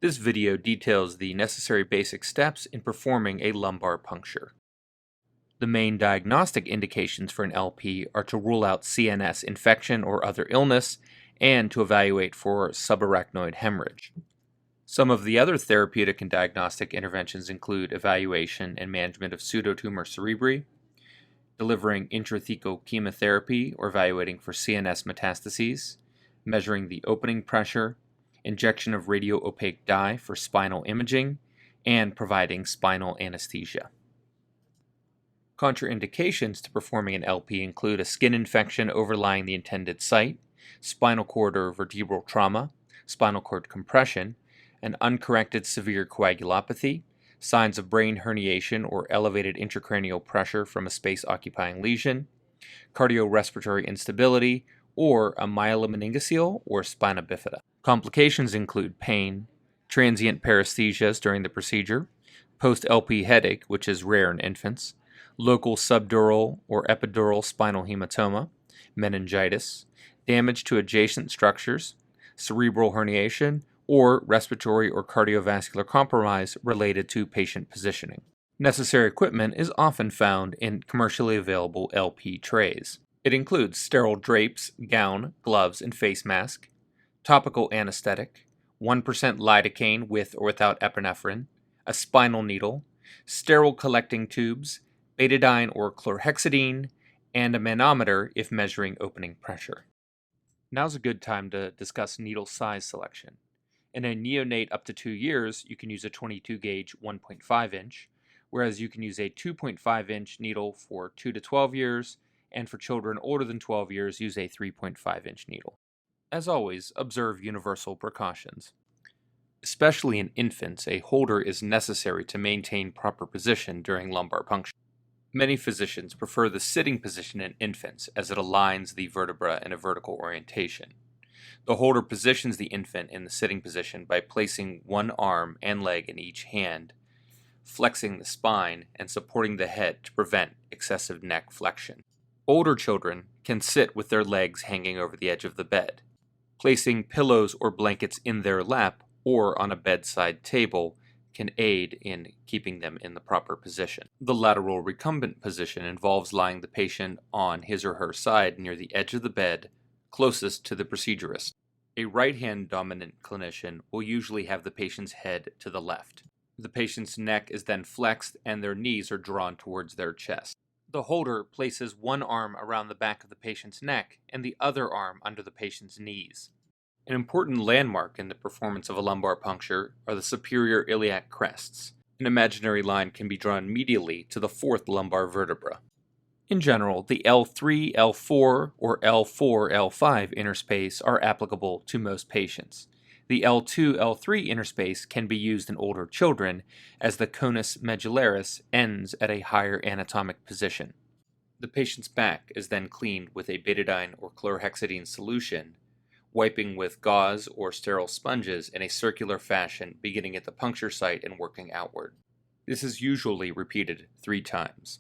This video details the necessary basic steps in performing a lumbar puncture. The main diagnostic indications for an LP are to rule out CNS infection or other illness and to evaluate for subarachnoid hemorrhage. Some of the other therapeutic and diagnostic interventions include evaluation and management of pseudotumor cerebri, delivering intrathecal chemotherapy or evaluating for CNS metastases, measuring the opening pressure, injection of radio-opaque dye for spinal imaging, and providing spinal anesthesia. Contraindications to performing an LP include a skin infection overlying the intended site, spinal cord or vertebral trauma, spinal cord compression, an uncorrected severe coagulopathy, signs of brain herniation or elevated intracranial pressure from a space-occupying lesion, cardiorespiratory instability, or a myelomeningocele or spina bifida. Complications include pain, transient paresthesias during the procedure, post-LP headache, which is rare in infants, local subdural or epidural spinal hematoma, meningitis, damage to adjacent structures, cerebral herniation, or respiratory or cardiovascular compromise related to patient positioning. Necessary equipment is often found in commercially available LP trays. It includes sterile drapes, gown, gloves, and face mask, topical anesthetic, 1% lidocaine with or without epinephrine, a spinal needle, sterile collecting tubes, betadine or chlorhexidine, and a manometer if measuring opening pressure. Now's a good time to discuss needle size selection. In a neonate up to 2 years, you can use a 22 gauge 1.5 inch, whereas you can use a 2.5 inch needle for 2 to 12 years, and for children older than 12 years, use a 3.5 inch needle. As always, observe universal precautions. Especially in infants, a holder is necessary to maintain proper position during lumbar puncture. Many physicians prefer the sitting position in infants as it aligns the vertebra in a vertical orientation. The holder positions the infant in the sitting position by placing one arm and leg in each hand, flexing the spine, and supporting the head to prevent excessive neck flexion. Older children can sit with their legs hanging over the edge of the bed. Placing pillows or blankets in their lap or on a bedside table can aid in keeping them in the proper position. The lateral recumbent position involves lying the patient on his or her side near the edge of the bed closest to the procedurist. A right-hand dominant clinician will usually have the patient's head to the left. The patient's neck is then flexed and their knees are drawn towards their chest. The holder places one arm around the back of the patient's neck and the other arm under the patient's knees. An important landmark in the performance of a lumbar puncture are the superior iliac crests. An imaginary line can be drawn medially to the fourth lumbar vertebra. In general, the L3, L4, or L4, L5 interspace are applicable to most patients. The L2, L3 interspace can be used in older children as the conus medullaris ends at a higher anatomic position. The patient's back is then cleaned with a betadine or chlorhexidine solution, wiping with gauze or sterile sponges in a circular fashion beginning at the puncture site and working outward. This is usually repeated 3 times.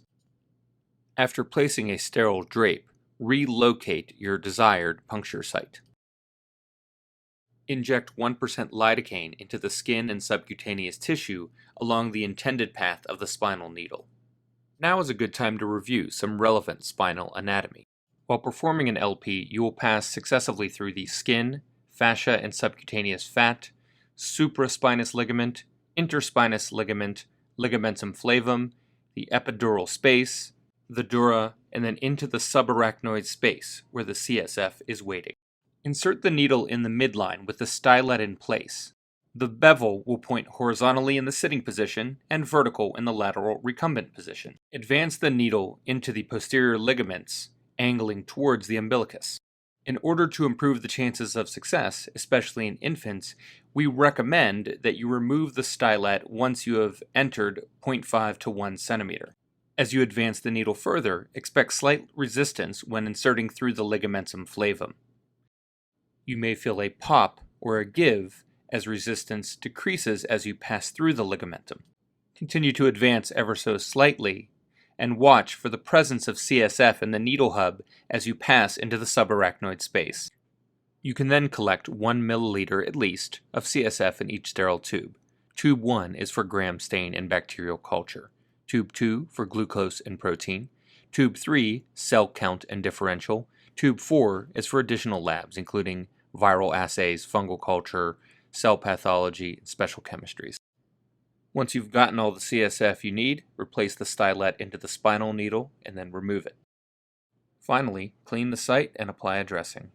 After placing a sterile drape, relocate your desired puncture site. Inject 1% lidocaine into the skin and subcutaneous tissue along the intended path of the spinal needle. Now is a good time to review some relevant spinal anatomy. While performing an LP, you will pass successively through the skin, fascia and subcutaneous fat, supraspinous ligament, interspinous ligament, ligamentum flavum, the epidural space, the dura, and then into the subarachnoid space, where the CSF is waiting. Insert the needle in the midline with the stylet in place. The bevel will point horizontally in the sitting position and vertical in the lateral recumbent position. Advance the needle into the posterior ligaments, angling towards the umbilicus. In order to improve the chances of success, especially in infants, we recommend that you remove the stylet once you have entered 0.5 to 1 centimeter. As you advance the needle further, expect slight resistance when inserting through the ligamentum flavum. You may feel a pop or a give as resistance decreases as you pass through the ligamentum. Continue to advance ever so slightly, and watch for the presence of CSF in the needle hub as you pass into the subarachnoid space. You can then collect 1 milliliter at least of CSF in each sterile tube. Tube 1 is for gram stain and bacterial culture. Tube 2 for glucose and protein. Tube 3, cell count and differential. Tube 4 is for additional labs, including viral assays, fungal culture, cell pathology, and special chemistries. Once you've gotten all the CSF you need, replace the stylet into the spinal needle and then remove it. Finally, clean the site and apply a dressing.